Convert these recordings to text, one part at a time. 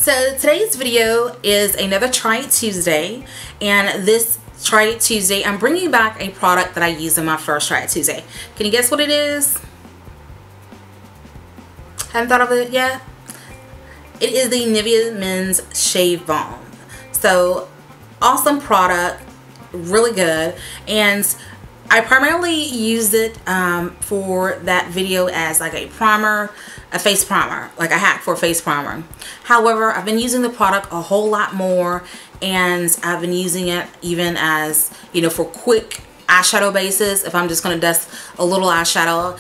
So today's video is another Try It Tuesday, and this Try It Tuesday I'm bringing back a product that I used in my first Try It Tuesday. Can you guess what it is? Haven't thought of it yet? It is the Nivea Men's Shave Balm. So awesome product, really good, and I primarily used it for that video as like a primer, a face primer, like a hack for a face primer. However, I've been using the product a whole lot more, and I've been using it even as, you know, for quick eyeshadow basis. If I'm just going to dust a little eyeshadow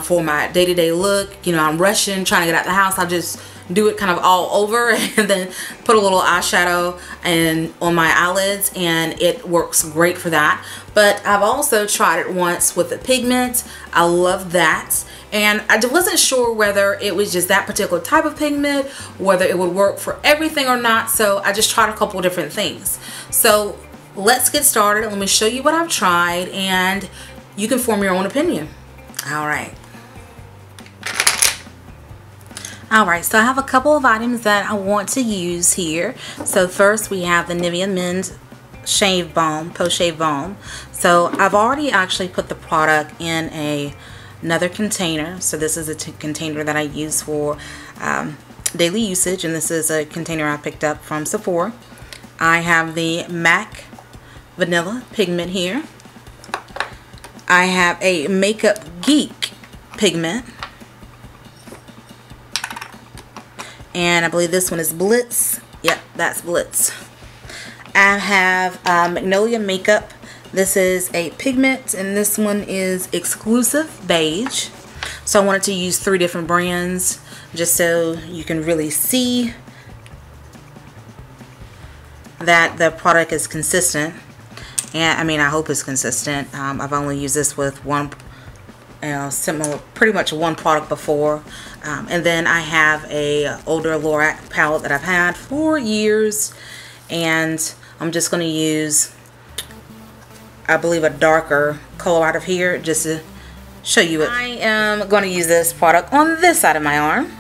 for my day-to-day look, you know, I'm rushing, trying to get out the house, I'll just do it kind of all over and then put a little eyeshadow and on my eyelids, and it works great for that. But I've also tried it once with the pigment. I love that, and I wasn't sure whether it was just that particular type of pigment, whether it would work for everything or not, so I just tried a couple of different things. So let's get started. Let me show you what I've tried and you can form your own opinion. Alright, so I have a couple of items that I want to use here. So first we have the Nivea Men's Shave Balm, Post Shave Balm. So I've already actually put the product in another container. So this is a container that I use for daily usage, and this is a container I picked up from Sephora. I have the MAC Vanilla pigment here. I have a Makeup Geek pigment. And I believe this one is Blitz. Yep, that's Blitz. I have Magnolia Makeup. This is a pigment, and this one is Exclusive Beige. So I wanted to use 3 different brands just so you can really see that the product is consistent. And I mean, I hope it's consistent. I've only used this with one, similar, pretty much one product before. And then I have a older Lorac palette that I've had for years, and I'm just going to use, I believe, a darker color out of here just to show you it. I am going to use this product on this side of my arm,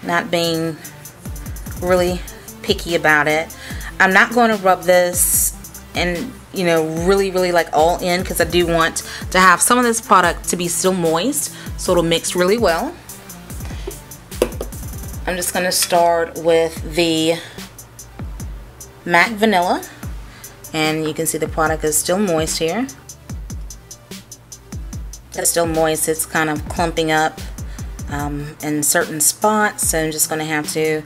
not being really picky about it. I'm not going to rub this and, you know, really like all in, because I do want to have some of this product to be still moist so it'll mix really well. I'm just going to start with the MAC Vanilla, and you can see the product is still moist here. It's still moist, it's kind of clumping up in certain spots, so I'm just going to have to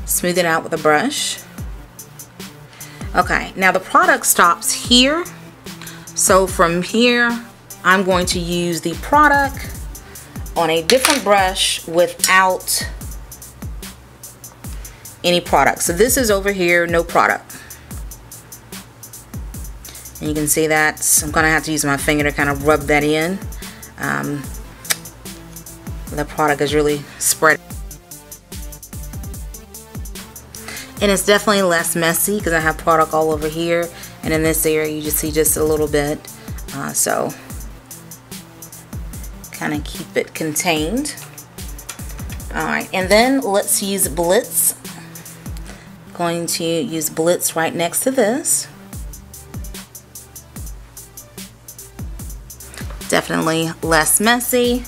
smooth it out with a brush. Okay, now the product stops here, so from here I'm going to use the product on a different brush without any product. So this is over here, no product. And you can see that I'm going to have to use my finger to kind of rub that in. The product is really spread. And it's definitely less messy because I have product all over here, and in this area you just see just a little bit, so kind of keep it contained. Alright, and then let's use Blitz. Going to use Blitz right next to this. Definitely less messy.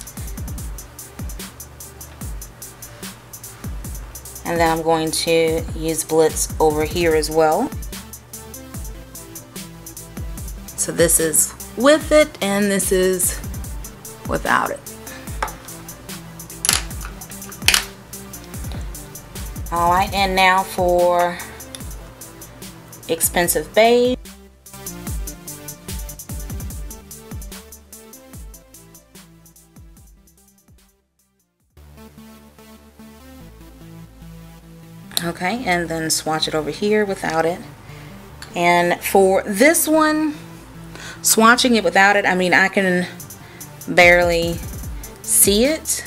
And then I'm going to use Blitz over here as well. So this is with it, and this is without it. Alright, and now for Expensive Beige. Okay, and then swatch it over here without it. And for this one, swatching it without it, I mean, I can barely see it.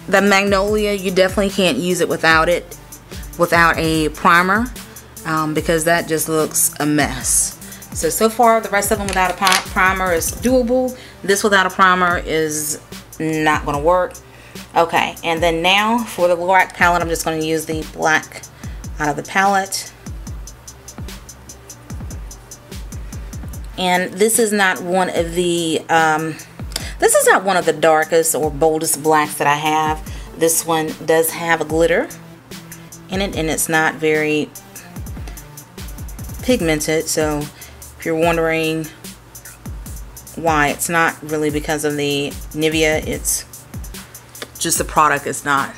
The Magnolia, you definitely can't use it without a primer, because that just looks a mess. So far the rest of them without a primer is doable. This without a primer is not going to work. Okay, and then now for the Lorac palette, I'm just going to use the black out of the palette. And this is not one of the darkest or boldest blacks that I have. This one does have a glitter in it, and it's not very pigmented. So if you're wondering why, it's not really because of the Nivea. It's just the product is not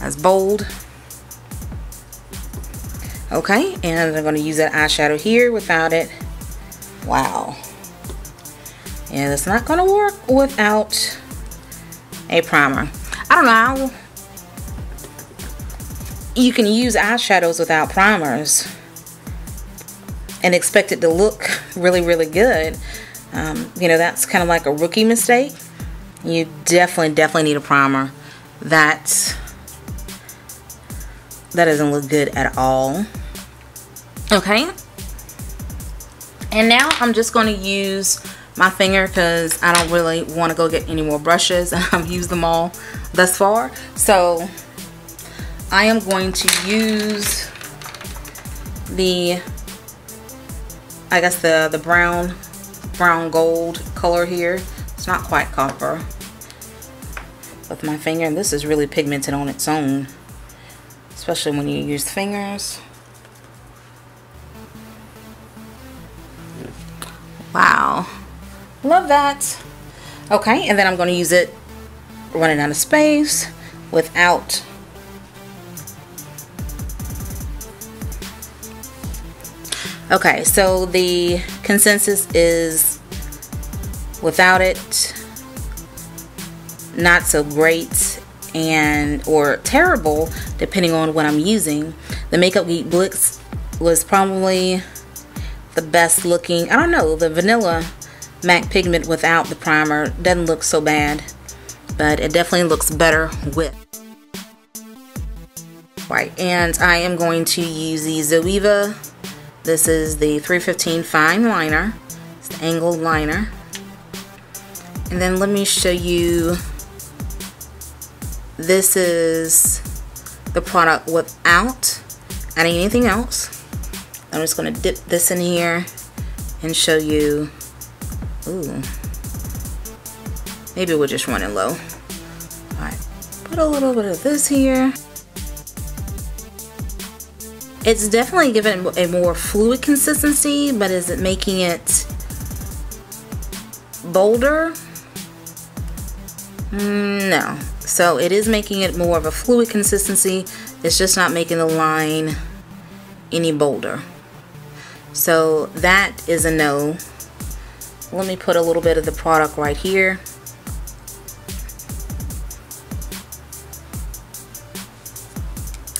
as bold. Okay, and I'm going to use that eyeshadow here without it. Wow. And it's not going to work without a primer. I don't know how you can use eyeshadows without primers and expect it to look really, really good. You know, that's kind of like a rookie mistake. You definitely need a primer. That doesn't look good at all. Okay. And now I'm just going to use my finger because I don't really want to go get any more brushes. I've used them all thus far. So I am going to use the, I guess the brown gold color here. It's not quite copper. With my finger, and this is really pigmented on its own, especially when you use fingers. Wow, love that. Okay, and then I'm going to use it running out of space without okay, so the consensus is without it, not so great, and or terrible depending on what I'm using. The Makeup Geek Blitz was probably the best looking. I don't know, the vanilla MAC pigment without the primer doesn't look so bad, but it definitely looks better with. Right, and I am going to use the Zoeva. This is the 315 fine liner. It's the angled liner. And then let me show you, this is the product without adding anything else. I'm just going to dip this in here and show you. Ooh, maybe we'll just run it low. Alright, put a little bit of this here. It's definitely giving a more fluid consistency, but is it making it bolder? No. So it is making it more of a fluid consistency. It's just not making the line any bolder. So that is a no. Let me put a little bit of the product right here.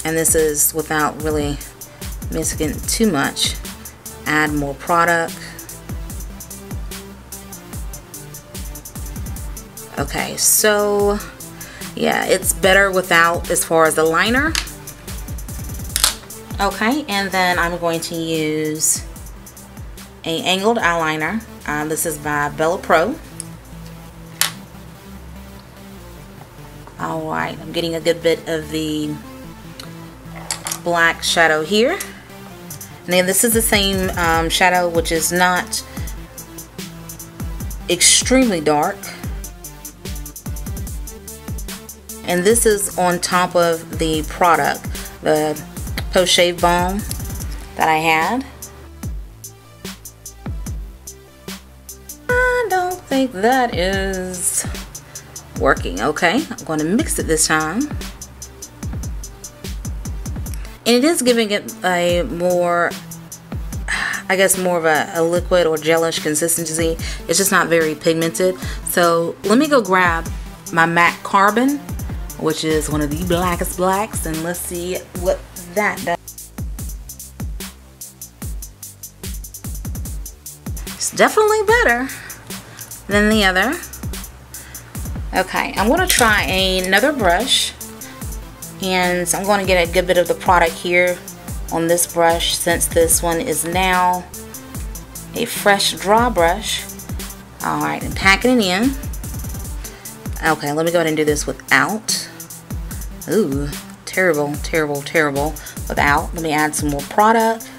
And this is without really mixing too much. Add more product. Okay, so yeah, it's better without as far as the liner. Okay, and then I'm going to use an angled eyeliner. This is by Bella Pro. Alright, I'm getting a good bit of the black shadow here. And then this is the same shadow, which is not extremely dark. And this is on top of the product, the post-shave balm that I had. I don't think that is working. Okay, I'm going to mix it this time. And it is giving it a more, I guess, more of a liquid or gelish consistency. It's just not very pigmented. So let me go grab my MAC Carbon, which is one of the blackest blacks, and let's see what that does. It's definitely better than the other. Okay, I'm going to try another brush, and I'm going to get a good bit of the product here on this brush, since this one is now a fresh dry brush. Alright, and packing it in. Okay, let me go ahead and do this without. Ooh, terrible, terrible, terrible. Without. Let me add some more product.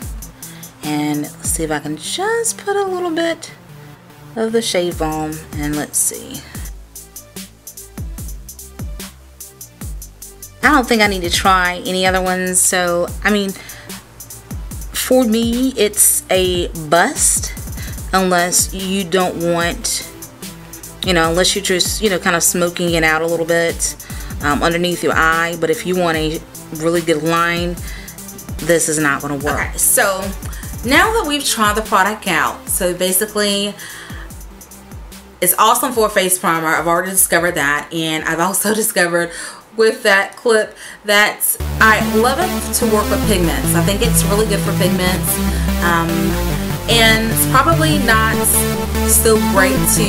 And let's see if I can just put a little bit of the Shave Balm. And let's see. I don't think I need to try any other ones. So, I mean, for me, it's a bust. Unless you don't want, you know, unless you're just, you know, kind of smoking it out a little bit underneath your eye. But if you want a really good line, this is not going to work. Okay, so now that we've tried the product out, so basically it's awesome for a face primer. I've already discovered that, and I've also discovered with that clip that I love it to work with pigments. I think it's really good for pigments. And it's probably not so great to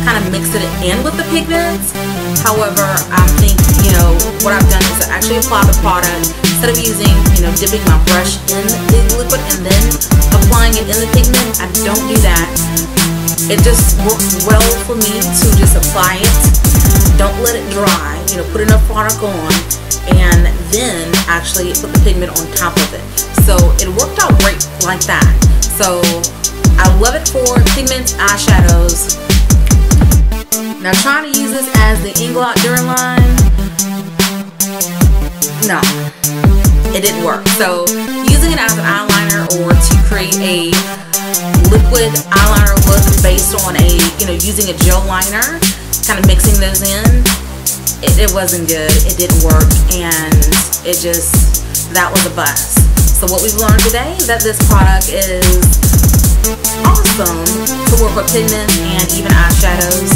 kind of mix it in with the pigments. However, I think, you know, what I've done is to actually apply the product instead of using, you know, dipping my brush in the liquid and then applying it in the pigment. I don't do that. It just works well for me to just apply it. Don't let it dry. You know, put enough product on and then actually put the pigment on top of it. So it worked out great like that. So I love it for pigments, eyeshadows. Now trying to use this as the Inglot Duraline, no, it didn't work. So using it as an eyeliner or to create a liquid eyeliner look based on a, you know, using a gel liner, kind of mixing those in, it wasn't good. It didn't work, and it just, that was a bust. So what we've learned today is that this product is awesome to work with pigments and even eyeshadows.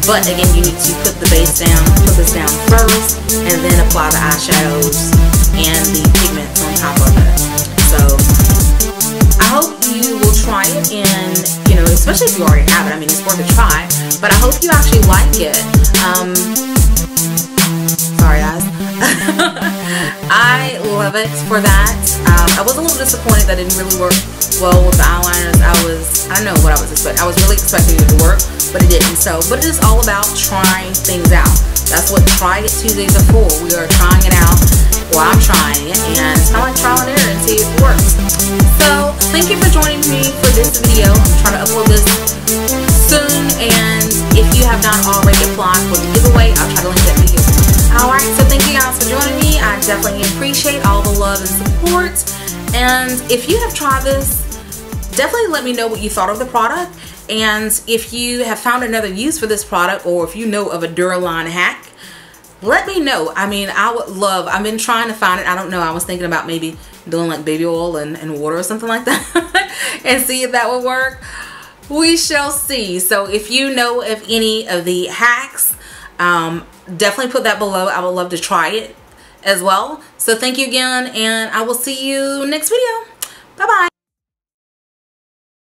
But again, you need to put the base down, put this down first, and then apply the eyeshadows and the pigments on top of it. So I hope you will try it, and, you know, especially if you already have it. I mean, it's worth a try. But I hope you actually like it. Sorry guys. I love it for that. I was a little disappointed that it didn't really work well with the eyeliners. I don't know what I was expecting. I was really expecting it to work, but it didn't. So, but it is all about trying things out. That's what Try It Tuesdays are for. We are trying it out. Well, I'm trying it, and it's kind of like trial and error and see if it works. So, thank you for joining me for this video. I'm trying to upload this soon, and if you have not already applied for the giveaway, I'll try to link that video. Alright, so thank you guys for joining me. I definitely appreciate all the love and support. And if you have tried this, definitely let me know what you thought of the product. And if you have found another use for this product, or if you know of a Duraline hack, let me know. I mean, I would love, I've been trying to find it. I don't know, I was thinking about maybe doing like baby oil and water or something like that and see if that would work. We shall see. So if you know of any of the hacks, definitely put that below. I would love to try it as well. So thank you again, and I will see you next video. Bye bye.